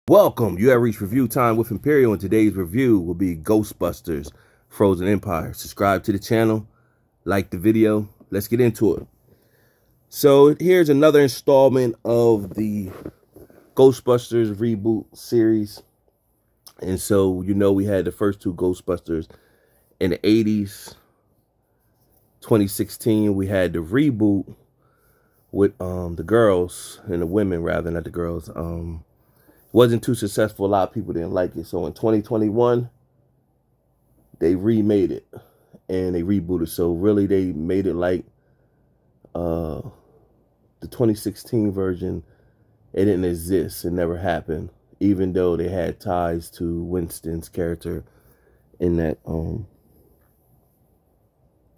Welcome. You have reached review time with Imperial, and today's review will be Ghostbusters Frozen Empire. Subscribe to the channel, like the video. Let's get into it. So here's another installment of the Ghostbusters reboot series. And so, we had the first two Ghostbusters in the 80s. 2016, we had the reboot with the girls, and the women rather, not the girls. Wasn't too successful. A lot of people didn't like it. So in 2021, they remade it and they rebooted. So really, they made it like the 2016 version. It didn't exist. It never happened, even though they had ties to Winston's character in that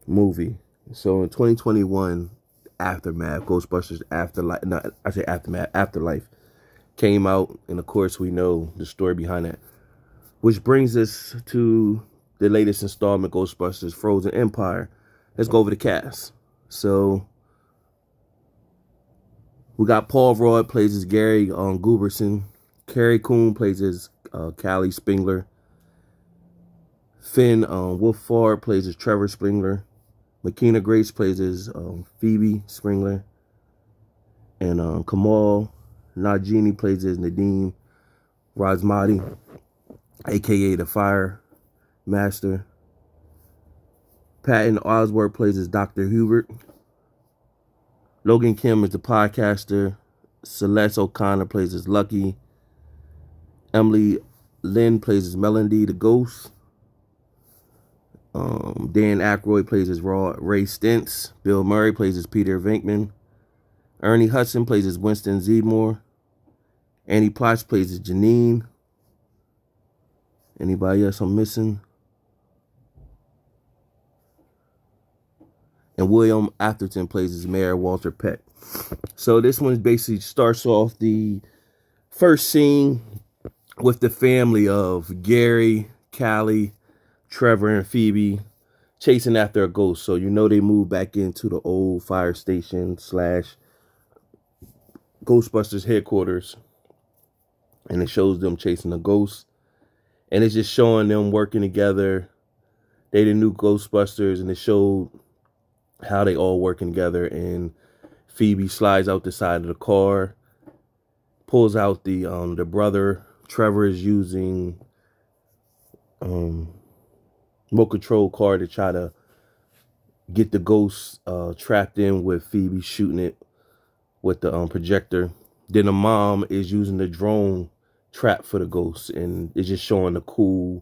movie. So in 2021, Aftermath, Ghostbusters Afterlife, no, I say Aftermath, Afterlife came out, and of course we know the story behind that, which brings us to the latest installment, Ghostbusters Frozen Empire. Let's go over the cast. So we got Paul Rudd plays as Gary Gooberson, Carrie Coon plays as Callie Spengler, Finn Wolfhard plays as Trevor Spengler, Makina Grace plays as Phoebe Spengler, and Kamal Najini plays as Nadim Razmati, a.k.a. the Fire Master. Patton Oswalt plays as Dr. Hubert. Logan Kim is the podcaster. Celeste O'Connor plays as Lucky. Emily Lynn plays as Melody the Ghost. Dan Aykroyd plays as Ray Stentz. Bill Murray plays as Peter Venkman. Ernie Hudson plays as Winston Zeedmore. Annie Potts plays as Janine. Anybody else I'm missing? And William Atherton plays as Mayor Walter Peck. So this one basically starts off the first scene with the family of Gary, Callie, Trevor, and Phoebe chasing after a ghost. So they move back into the old fire station / Ghostbusters headquarters. And it shows them chasing a ghost. And it's just showing them working together. They the new Ghostbusters, and it showed how they all working together. And Phoebe slides out the side of the car, pulls out the brother. Trevor is using remote control car to try to get the ghost trapped in, with Phoebe shooting it with the projector. Then the mom is using the drone trap for the ghosts, and it's just showing the cool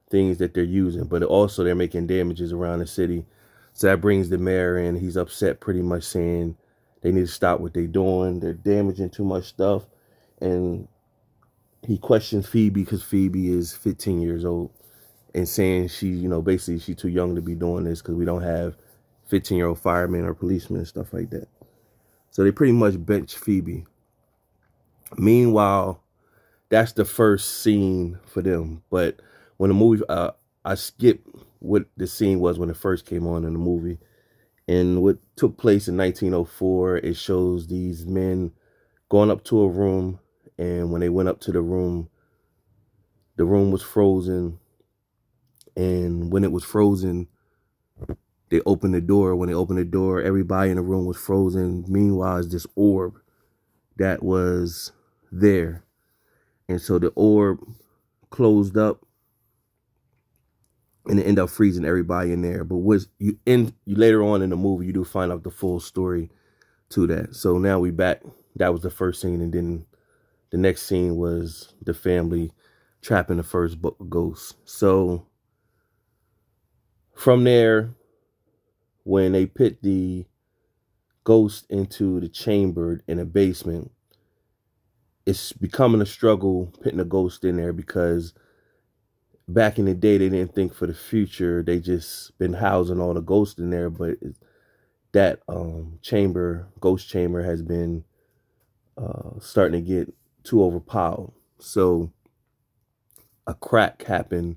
things that they're using. But also they're making damages around the city. So that brings the mayor in. He's upset, pretty much saying they need to stop what they're doing. They're damaging too much stuff. And he questions Phoebe, because Phoebe is 15 years old, and saying she, basically she's too young to be doing this, because we don't have 15-year-old firemen or policemen and stuff like that. So they pretty much bench Phoebe. Meanwhile, that's the first scene for them. But when the movie, I skipped what the scene was when it first came on in the movie. And what took place in 1904, it shows these men going up to a room. And when they went up to the room was frozen. And when it was frozen, they opened the door. When they opened the door, everybody in the room was frozen. Meanwhile, it's this orb that was there. And so the orb closed up, and it ended up freezing everybody in there. But you later on in the movie, you do find out the full story to that. So now we back. That was the first scene, and then the next scene was the family trapping the first ghost. So from there, when they put the ghost into the chamber in a basement, it's becoming a struggle putting a ghost in there, because back in the day, they didn't think for the future. They just been housing all the ghosts in there. But that ghost chamber has been starting to get too overpowered. So a crack happened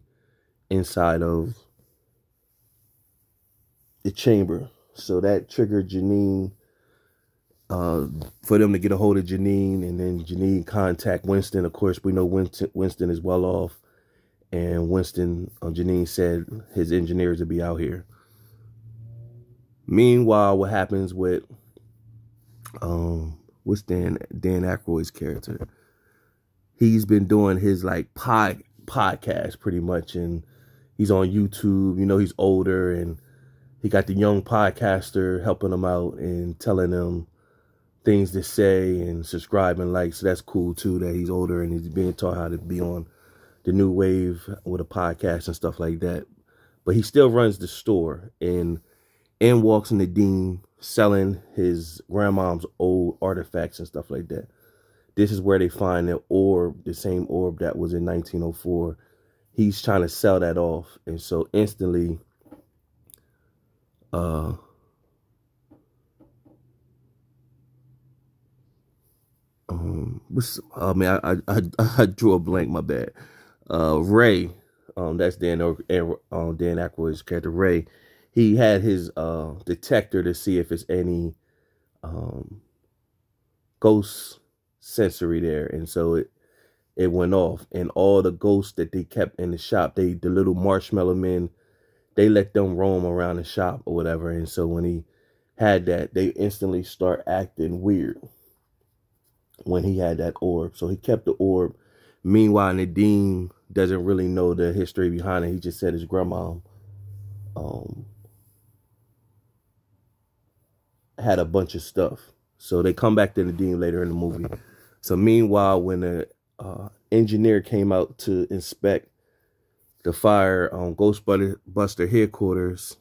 inside of the chamber. So that triggered Janine for them to get a hold of Janine, and then Janine contact Winston. Of course, we know Winston is well off, and Winston, Janine said his engineers would be out here. Meanwhile, what happens with what's Dan Aykroyd's character? He's been doing his like podcast pretty much, and he's on YouTube. You know, he's older, and he got the young podcaster helping him out and telling him things to say and subscribe and like. So that's cool too, that he's older and he's being taught how to be on the new wave with a podcast and stuff like that. But he still runs the store, and in walks Nadeem selling his grandmom's old artifacts and stuff like that. This is where they find the orb, the same orb that was in 1904. He's trying to sell that off, and so instantly I drew a blank, my bad. Ray, that's Dan Aykroyd's character, Ray. He had his detector to see if it's any ghost sensory there, and so it went off, and all the ghosts that they kept in the shop, the little marshmallow men, they let them roam around the shop or whatever. And so when he had that, they instantly start acting weird when he had that orb. So he kept the orb. Meanwhile, Nadeem doesn't really know the history behind it. He just said his grandma had a bunch of stuff. So they come back to Nadeem later in the movie. So meanwhile, when the engineer came out to inspect the fire on Ghostbuster headquarters,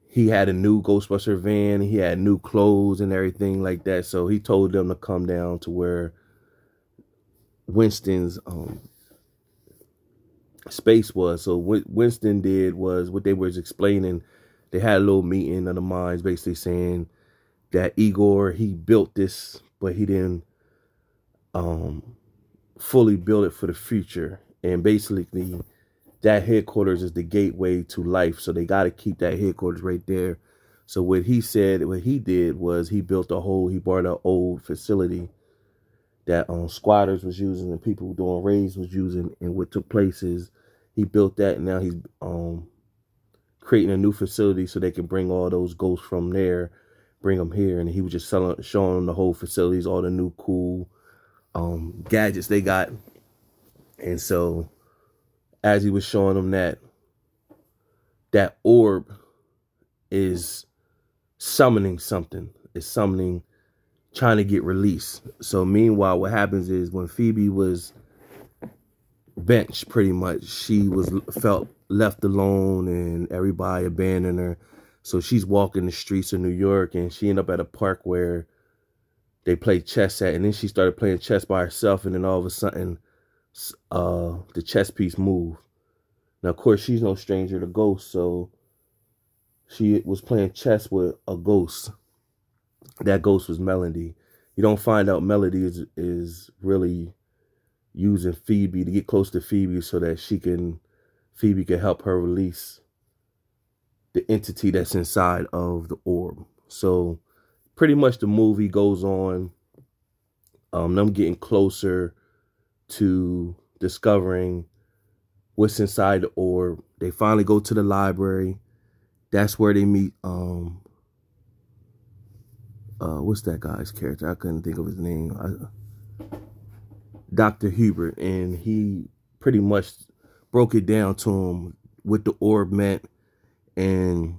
he had a new Ghostbuster van. He had new clothes and everything like that. So he told them to come down to where Winston's space was. So what Winston did was, what they was explaining, they had a little meeting of the minds, basically saying that Igor, he built this, but he didn't fully build it for the future. And basically, that headquarters is the gateway to life. So they got to keep that headquarters right there. So what he said, what he did was he bought an old facility that squatters was using and people doing raids was using. And what took place is he built that, and now he's creating a new facility so they can bring all those ghosts from there, bring them here. And he was just showing them the whole facilities, all the new cool gadgets they got. And so as he was showing them that orb is summoning something. It's summoning, trying to get released. So meanwhile, what happens is when Phoebe was benched, pretty much, she felt left alone and everybody abandoned her. So she's walking the streets of New York, and she ended up at a park where they play chess at. And then she started playing chess by herself, and then all of a sudden, the chess piece moved. Now, of course, she's no stranger to ghosts, so she was playing chess with a ghost. That ghost was Melody. You don't find out Melody is really using Phoebe to get close to Phoebe so that Phoebe can help her release the entity that's inside of the orb. So pretty much the movie goes on, them getting closer to discovering what's inside the orb. They finally go to the library. That's where they meet what's that guy's character? I couldn't think of his name. Dr. Hubert, and he pretty much broke it down to him what the orb meant and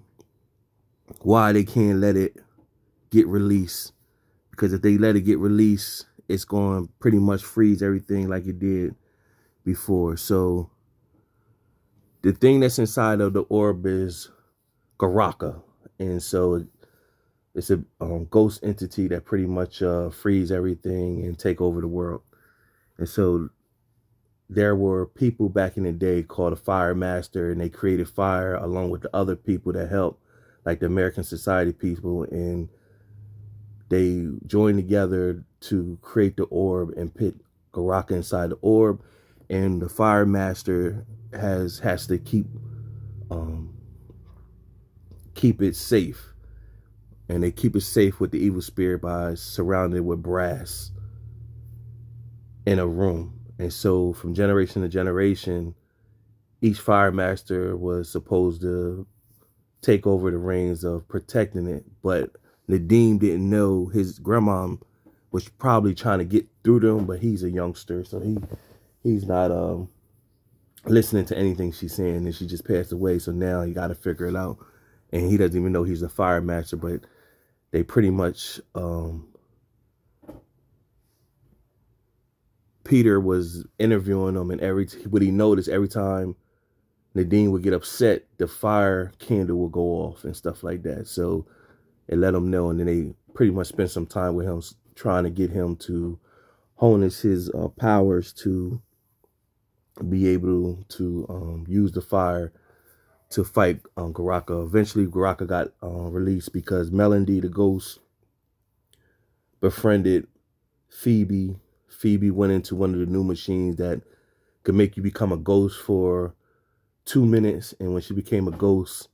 why they can't let it get released. Because if they let it get released, it's going to pretty much freeze everything like it did before. So the thing that's inside of the orb is Garaka. And so it's a ghost entity that pretty much freeze everything and take over the world. And so there were people back in the day called a fire master, and they created fire along with the other people that helped, like the American Society people, and they joined together to create the orb and put Garaka inside the orb. And the fire master has to keep it safe. And they keep it safe with the evil spirit by surrounding it with brass in a room. And so from generation to generation, each fire master was supposed to take over the reins of protecting it. But Nadeem didn't know his grandma was probably trying to get through to him, but he's a youngster, so he's not listening to anything she's saying, and she just passed away. So now he got to figure it out, and he doesn't even know he's a fire master. But they pretty much Peter was interviewing him, and what he noticed, every time Nadeem would get upset, the fire candle would go off and stuff like that. So it let him know, and then they pretty much spent some time with him trying to get him to harness his powers to be able to use the fire to fight Garaka. Eventually, Garaka got released because Melody, the ghost, befriended Phoebe. Phoebe went into one of the new machines that could make you become a ghost for 2 minutes. And when she became a ghost,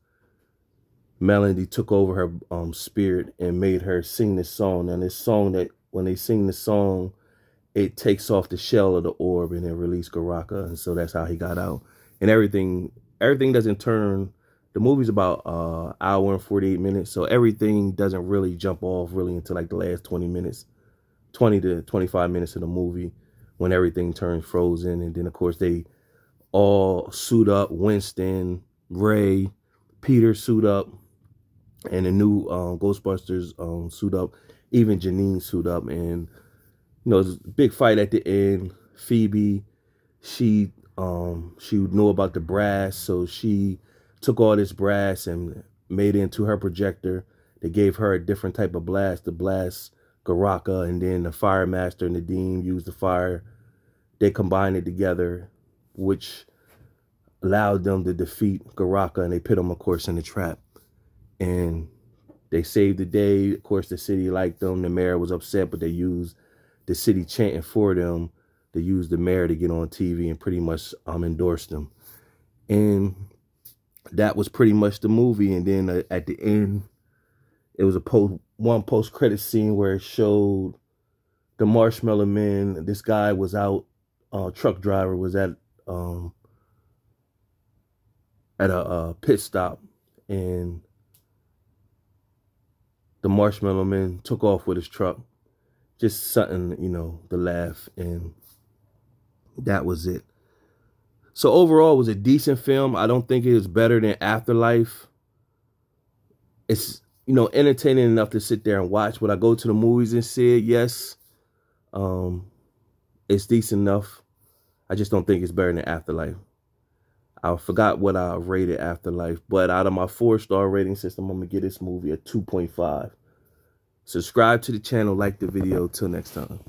Melody took over her spirit and made her sing this song. And this song, that when they sing the song, it takes off the shell of the orb and it released Garaka. And so that's how he got out. And everything doesn't turn. The movie's about hour and 48 minutes. So everything doesn't really jump off really until like the last 20 minutes, 20 to 25 minutes of the movie, when everything turns frozen. And then, of course, they all suit up. Winston, Ray, Peter suit up, and the new Ghostbusters suit up. Even Janine suit up. And, you know, there's a big fight at the end. Phoebe, she knew about the brass, so she took all this brass and made it into her projector. They gave her a different type of blast, the blast Garaka, and then the fire master, Nadeem, used the fire. They combined it together, which allowed them to defeat Garaka, and they put him, of course, in the trap. And they saved the day. Of course, the city liked them. The mayor was upset, but they used the city chanting for them. They used the mayor to get on TV and pretty much endorse them. And that was pretty much the movie. And then at the end, it was one post-credit scene where it showed the Marshmallow Man. This guy was out, truck driver was at a pit stop, and the Marshmallow Man took off with his truck. Just something, you know, to laugh, and that was it. So overall, it was a decent film. I don't think it is better than Afterlife. It's, you know, entertaining enough to sit there and watch. Would I go to the movies and see it? Yes. It's decent enough. I just don't think it's better than Afterlife. I forgot what I rated Afterlife, but out of my 4-star rating system, I'm going to give this movie a 2.5. Subscribe to the channel, like the video. Till next time.